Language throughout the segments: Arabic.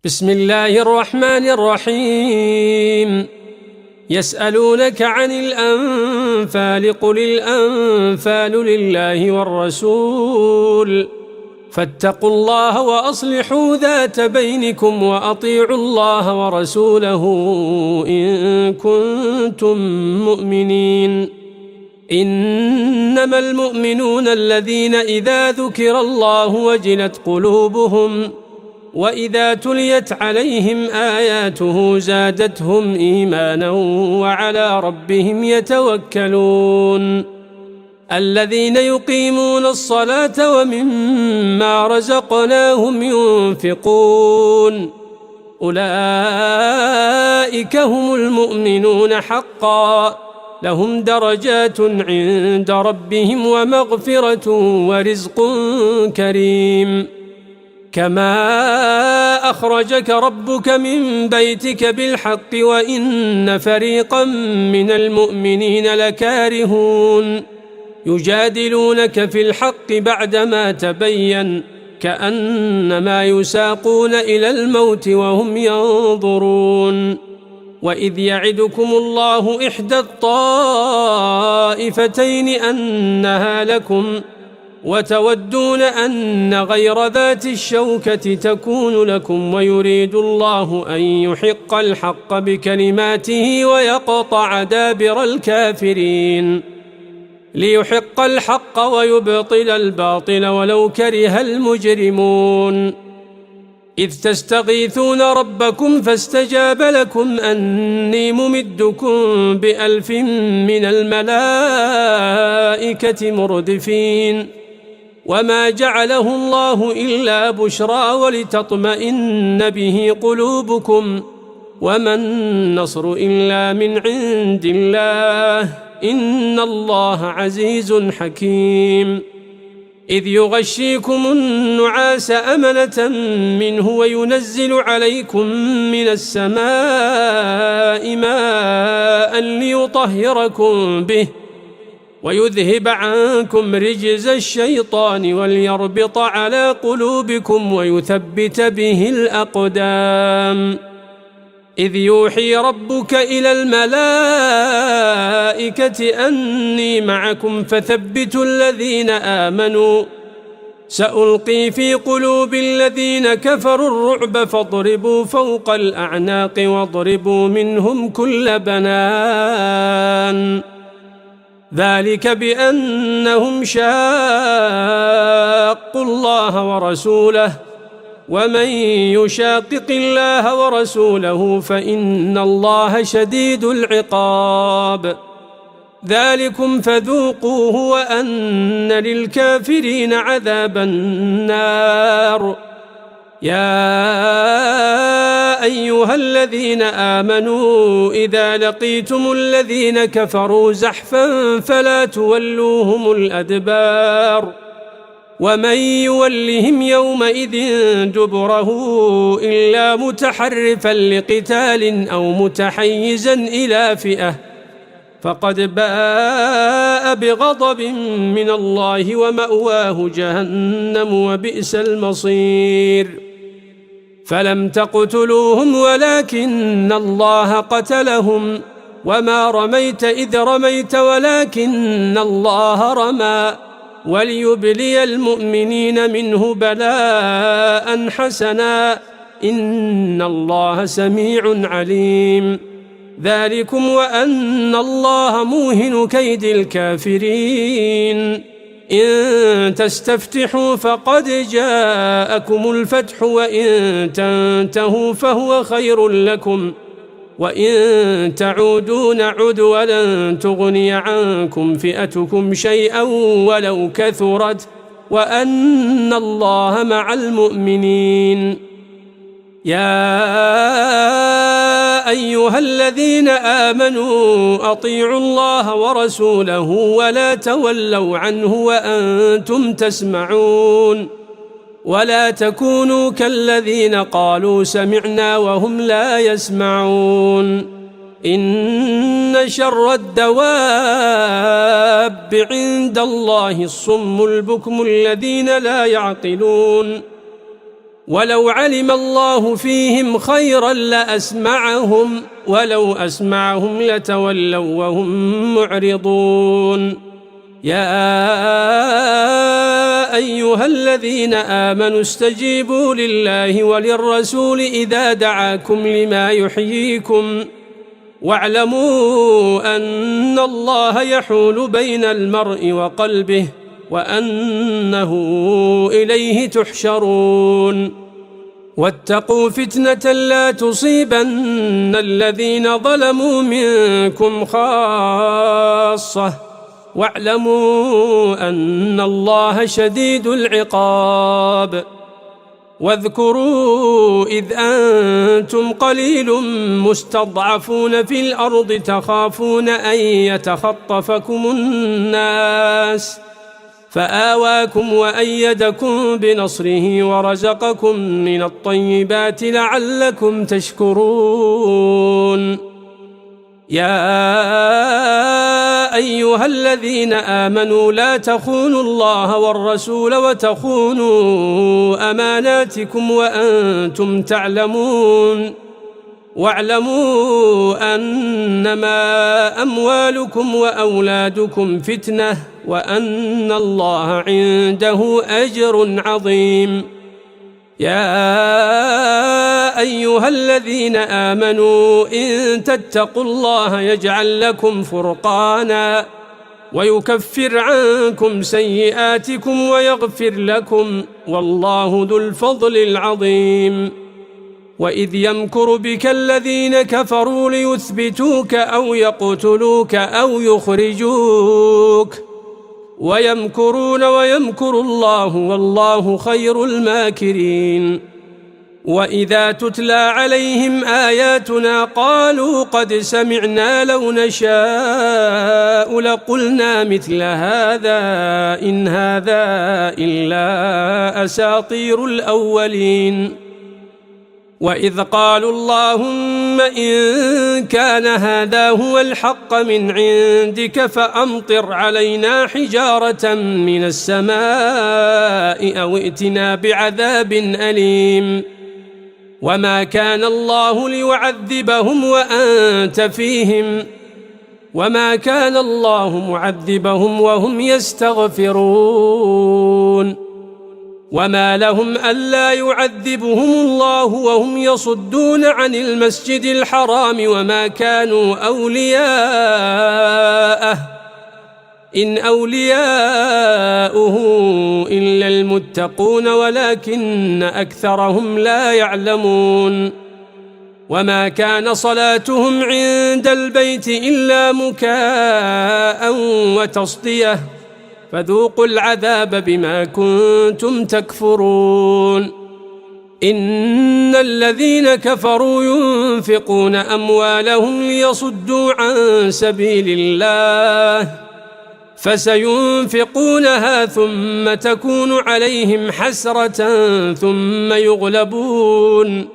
بسم الله الرحمن الرحيم. يسألونك عن الأنفال قل الأنفال لله والرسول فاتقوا الله وأصلحوا ذات بينكم وأطيعوا الله ورسوله إن كنتم مؤمنين. إنما المؤمنون الذين إذا ذكر الله وجلت قلوبهم وإذا تليت عليهم آياته زادتهم إيمانا وعلى ربهم يتوكلون. الذين يقيمون الصلاة ومما رزقناهم ينفقون أولئك هم المؤمنون حقا لهم درجات عند ربهم ومغفرة ورزق كريم. كما أخرجك ربك من بيتك بالحق وإن فريقا من المؤمنين لكارهون يجادلونك في الحق بعدما تبين كأنما يساقون إلى الموت وهم ينظرون. وإذ يعدكم الله إحدى الطائفتين أنها لكم وتودون أن غير ذات الشوكة تكون لكم ويريد الله أن يحق الحق بكلماته ويقطع دابر الكافرين ليحق الحق ويبطل الباطل ولو كره المجرمون. إذ تستغيثون ربكم فاستجاب لكم أني ممدكم ب1000 من الملائكة مردفين وما جعله الله إلا بشرى ولتطمئن به قلوبكم وما النصر إلا من عند الله إن الله عزيز حكيم. إذ يغشيكم النعاس أمنة منه وينزل عليكم من السماء ماء ليطهركم به ويذهب عنكم رجز الشيطان وليربط على قلوبكم ويثبت به الأقدام. إذ يوحي ربك إلى الملائكة أني معكم فثبتوا الذين آمنوا سألقي في قلوب الذين كفروا الرعب فاضربوا فوق الأعناق واضربوا منهم كل بنان ذلك بأنهم شاقوا الله ورسوله ومن يشاقق الله ورسوله فإن الله شديد العقاب. ذلكم فذوقوه وأن للكافرين عذاب النار. يا أيها الذين آمنوا إذا لقيتم الذين كفروا زحفا فلا تولوهم الأدبار ومن يولهم يومئذ دبره إلا متحرفا لقتال أو متحيزا إلى فئة فقد باء بغضب من الله ومأواه جهنم وبئس المصير. فلم تقتلوهم ولكن الله قتلهم وما رميت إذ رميت ولكن الله رمى وليبلي المؤمنين منه بلاء حسنا إن الله سميع عليم. ذلكم وأن الله موهن كيد الكافرين. إن تستفتحوا فقد جاءكم الفتح وإن تنتهوا فهو خير لكم وإن تعودوا نعد ولن تغني عنكم فئتكم شيئا ولو كثرت وأن الله مع المؤمنين. يا أيها الذين آمنوا أطيعوا الله ورسوله ولا تولوا عنه وأنتم تسمعون ولا تكونوا كالذين قالوا سمعنا وهم لا يسمعون. إن شر الدواب عند الله الصم البكم الذين لا يعقلون. ولو علم الله فيهم خيرا لأسمعهم ولو أسمعهم لتولوا وهم معرضون يا أيها الذين آمنوا استجيبوا لله وللرسول إذا دعاكم لما يحييكم واعلموا أن الله يحول بين المرء وقلبه وأنه إليه تحشرون واتقوا فتنة لا تصيبن الذين ظلموا منكم خاصة واعلموا أن الله شديد العقاب واذكروا إذ أنتم قليل مستضعفون في الأرض تخافون أن يتخطفكم الناس فآواكم وأيدكم بنصره ورزقكم من الطيبات لعلكم تشكرون يا أيها الذين آمنوا لا تخونوا الله والرسول وتخونوا أماناتكم وأنتم تعلمون واعلموا أنما أموالكم وأولادكم فتنة وأن الله عنده أجر عظيم يا أيها الذين آمنوا إن تتقوا الله يجعل لكم فرقانا ويكفر عنكم سيئاتكم ويغفر لكم والله ذو الفضل العظيم وإذ يمكر بك الذين كفروا ليثبتوك أو يقتلوك أو يخرجوك ويمكرون ويمكر الله والله خير الماكرين وإذا تتلى عليهم آياتنا قالوا قد سمعنا لو نشاء لقلنا مثل هذا إن هذا إلا أساطير الأولين وإذ قالوا اللهم إن كان هذا هو الحق من عندك فأمطر علينا حجارة من السماء أو ائتنا بعذاب أليم وما كان الله ليعذبهم وأنت فيهم وما كان الله معذبهم وهم يستغفرون وما لهم ألا يعذبهم الله وهم يصدون عن المسجد الحرام وما كانوا أولياءه إن أولياؤه إلا المتقون ولكن أكثرهم لا يعلمون وما كان صلاتهم عند البيت إلا مكاء وتصدية فذوقوا العذاب بما كنتم تكفرون إن الذين كفروا ينفقون أموالهم ليصدوا عن سبيل الله فسينفقونها ثم تكون عليهم حسرة ثم يغلبون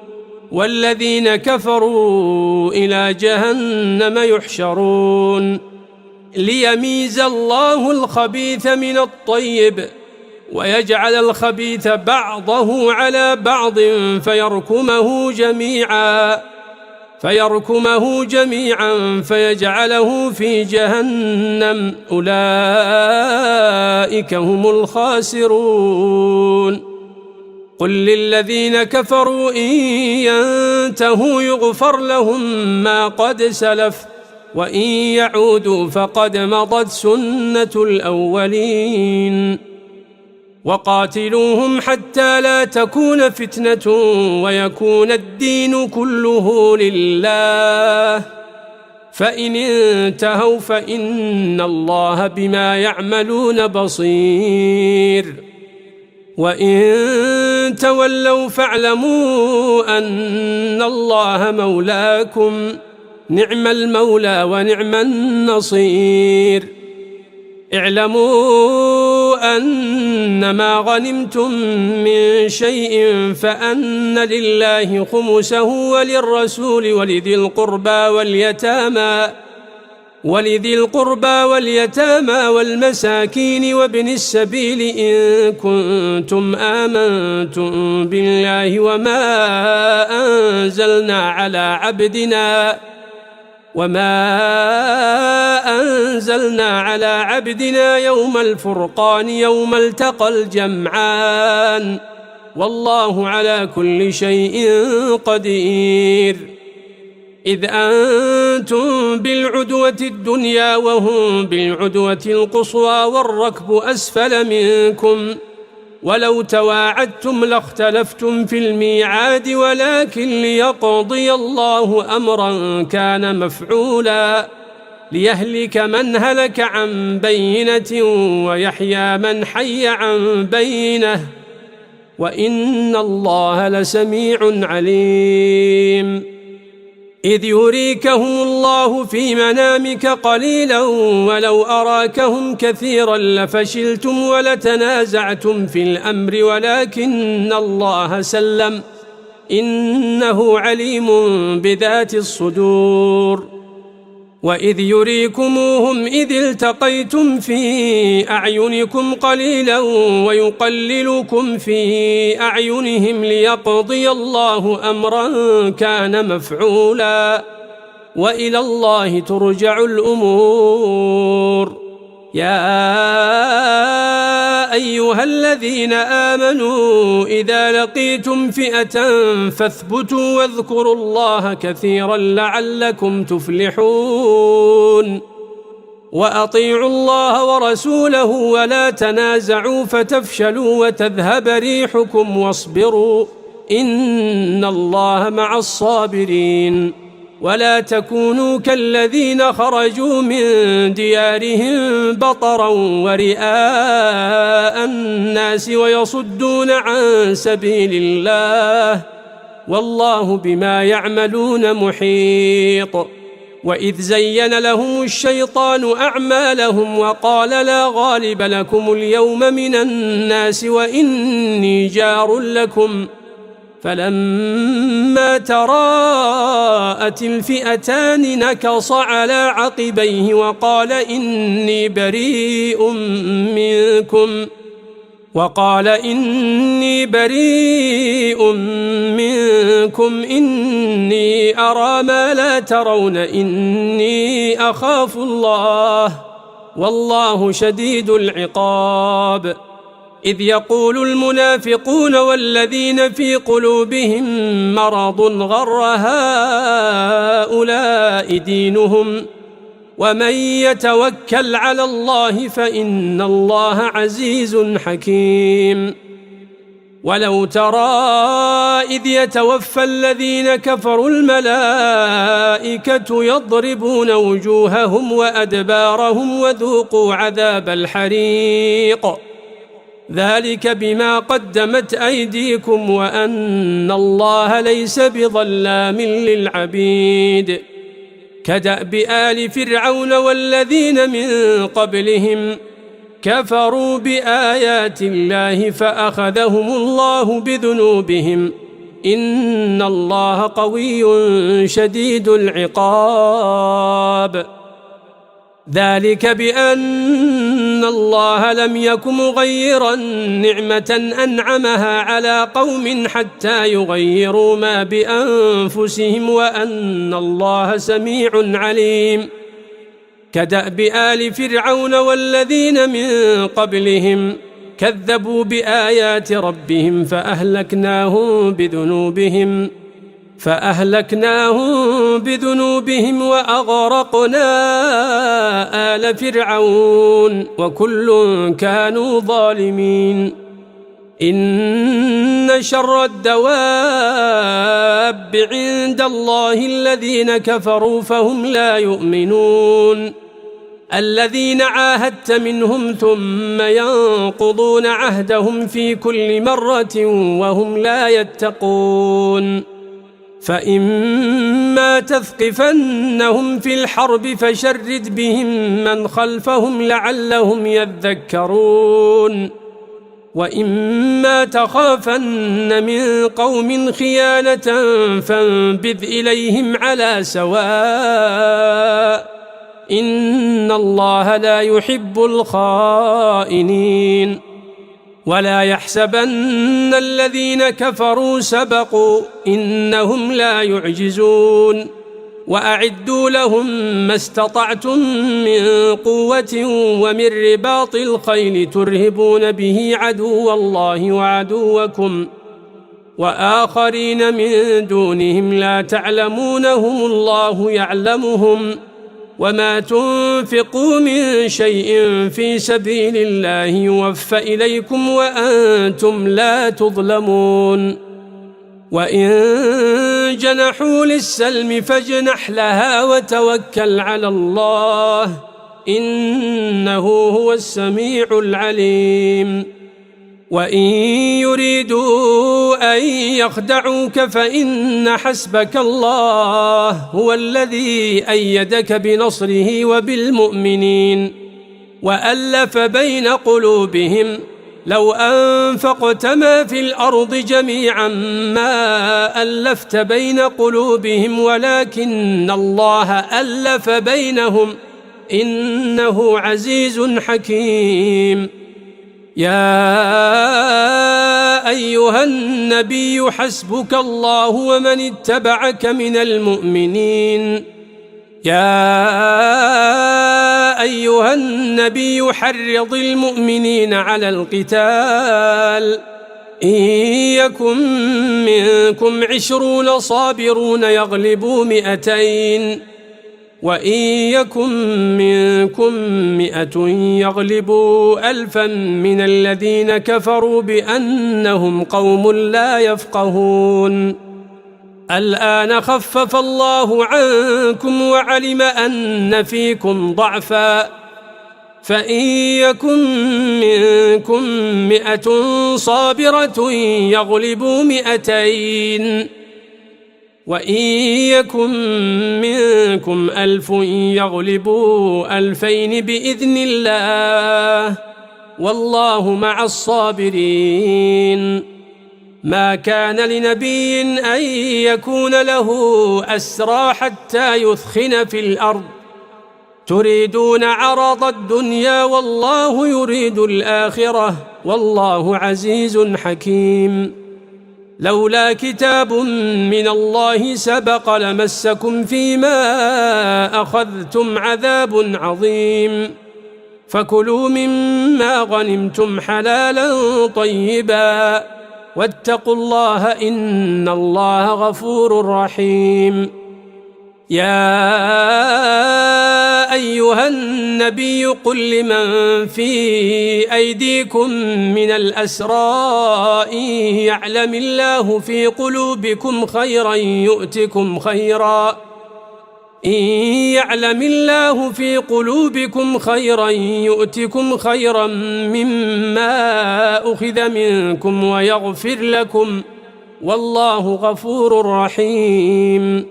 والذين كفروا إلى جهنم يحشرون ليميز الله الخبيث من الطيب ويجعل الخبيث بعضه على بعض فيركمه جميعا فيجعله في جهنم أولئك هم الخاسرون قل للذين كفروا إن ينتهوا يغفر لهم ما قد سلف وإن يعودوا فقد مضت سنة الأولين وقاتلوهم حتى لا تكون فتنة ويكون الدين كله لله فإن انتهوا فإن الله بما يعملون بصير وإن تولوا فاعلموا أن الله مولاكم نعم المولى ونعم النصير اعلموا أنما غنمتم من شيء فأن لله خمسه وللرسول ولذي القربى ولذي القربى واليتامى والمساكين وابن السبيل إن كنتم آمنتم بالله وما أنزلنا على عبدنا يوم الفرقان يوم التقى الجمعان والله على كل شيء قدير. إذ أنتم بالعدوة الدنيا وهم بالعدوة القصوى والركب أسفل منكم ولو تواعدتم لاختلفتم في الميعاد ولكن ليقضي الله أمرا كان مفعولا ليهلك من هلك عن بينة ويحيى من حي عن بينة وإن الله لسميع عليم. إذ يريكهم الله في منامك قليلا ولو أراكهم كثيرا لفشلتم ولتنازعتم في الأمر ولكن الله سلم إنه عليم بذات الصدور. وإذ يريكموهم إذ التقيتم في أعينكم قليلا ويقللكم في أعينهم ليقضي الله أمرا كان مفعولا وإلى الله ترجع الأمور. يا أيها الذين آمنوا إذا لقيتم فئة فاثبتوا واذكروا الله كثيرا لعلكم تفلحون. وأطيعوا الله ورسوله ولا تنازعوا فتفشلوا وتذهب ريحكم واصبروا إن الله مع الصابرين. ولا تكونوا كالذين خرجوا من ديارهم بطرا ورئاء الناس ويصدون عن سبيل الله والله بما يعملون محيط. وإذ زين لهم الشيطان أعمالهم وقال لا غالب لكم اليوم من الناس وإني جار لكم فلما تراءت الفئتان نكص على عقبيه وقال إني بريء منكم إني أرى ما لا ترون إني أخاف الله والله شديد العقاب. إذ يقول المنافقون والذين في قلوبهم مرض غر هؤلاء دينهم ومن يتوكل على الله فإن الله عزيز حكيم. ولو ترى إذ يتوفى الذين كفروا الملائكة يضربون وجوههم وأدبارهم وذوقوا عذاب الحريق ذلك بما قدمت أيديكم وأن الله ليس بظلام للعبيد. كدأب آل فرعون والذين من قبلهم كفروا بآيات الله فأخذهم الله بذنوبهم إن الله قوي شديد العقاب. ذلك بأن الله لم يك مغيرا نعمة أنعمها على قوم حتى يغيروا ما بأنفسهم وأن الله سميع عليم. كدأب آل فرعون والذين من قبلهم كذبوا بآيات ربهم فأهلكناهم بذنوبهم وأغرقنا آل فرعون وكل كانوا ظالمين. إن شر الدواب عند الله الذين كفروا فهم لا يؤمنون الذين عاهدت منهم ثم ينقضون عهدهم في كل مرة وهم لا يتقون. فإما تثقفنهم في الحرب فشرد بهم من خلفهم لعلهم يذكرون. وإما تخافن من قوم خيانة فانبذ إليهم على سواء إن الله لا يحب الخائنين ولا يحسبن الذين كفروا سبقوا إنهم لا يعجزون وأعدوا لهم ما استطعتم من قوة ومن رباط الخيل ترهبون به عدو الله وعدوكم وآخرين من دونهم لا تعلمونهم الله يعلمهم وما تنفقوا من شيء في سبيل الله يوفى إليكم وأنتم لا تظلمون وإن جنحوا للسلم فاجنح لها وتوكل على الله إنه هو السميع العليم وإن يريدوا أن يخدعوك فإن حسبك الله هو الذي أيدك بنصره وبالمؤمنين وألف بين قلوبهم لو أنفقت ما في الأرض جميعا ما ألفت بين قلوبهم ولكن الله ألف بينهم إنه عزيز حكيم يا أيها النبي حسبك الله ومن اتبعك من المؤمنين يا أيها النبي حرض المؤمنين على القتال إن يكن منكم 20 صابرون يغلبوا 200 وإن يكن منكم 100 يغلبوا 1000 من الذين كفروا بأنهم قوم لا يفقهون الآن خفف الله عنكم وعلم أن فيكم ضعفا فإن يكن منكم 100 صابرة يغلبوا 200 وإن يكن منكم 1000 يغلبوا 2000 بإذن الله والله مع الصابرين ما كان لنبي أن يكون له أسرى حتى يثخن في الأرض تريدون عرض الدنيا والله يريد الآخرة والله عزيز حكيم لولا كتاب من الله سبق لمسكم فيما أخذتم عذاب عظيم فكلوا مما غنمتم حلالا طيبا واتقوا الله إن الله غفور رحيم يا أيها النبي قل لمن في أيديكم من الأسرى إن يعلم الله في قلوبكم خيرا يؤتكم خيرا إن يعلم الله في قلوبكم خيرا يؤتكم خيرا مما أخذ منكم ويغفر لكم والله غفور رحيم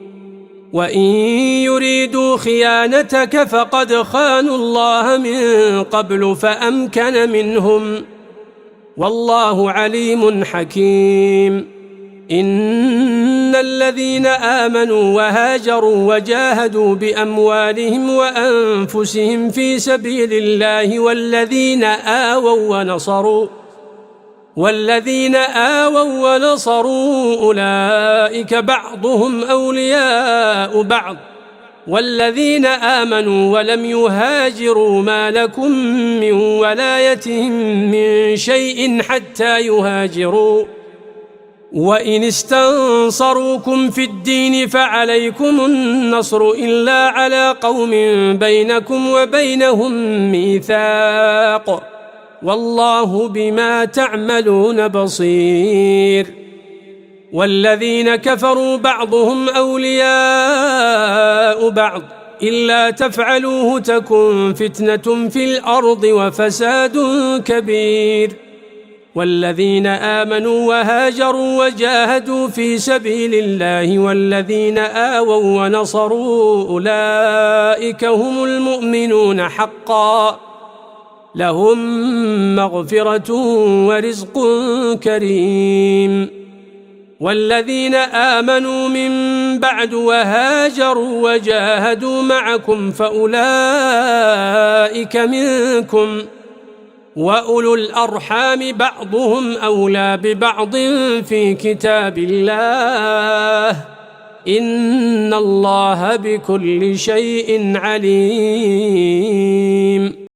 وإن يريدوا خيانتك فقد خانوا الله من قبل فأمكن منهم والله عليم حكيم إن الذين آمنوا وهاجروا وجاهدوا بأموالهم وأنفسهم في سبيل الله والذين آووا ونصروا أولئك بعضهم أولياء بعض والذين آمنوا ولم يهاجروا ما لكم من ولايتهم من شيء حتى يهاجروا وإن استنصروكم في الدين فعليكم النصر إلا على قوم بينكم وبينهم ميثاق والله بما تعملون بصير والذين كفروا بعضهم أولياء بعض إلا تفعلوه تكن فتنة في الأرض وفساد كبير والذين آمنوا وهاجروا وجاهدوا في سبيل الله والذين آووا ونصروا أولئك هم المؤمنون حقا لهم مغفرة ورزق كريم والذين آمنوا من بعد وهاجروا وجاهدوا معكم فأولئك منكم وأولو الأرحام بعضهم أولى ببعض في كتاب الله إن الله بكل شيء عليم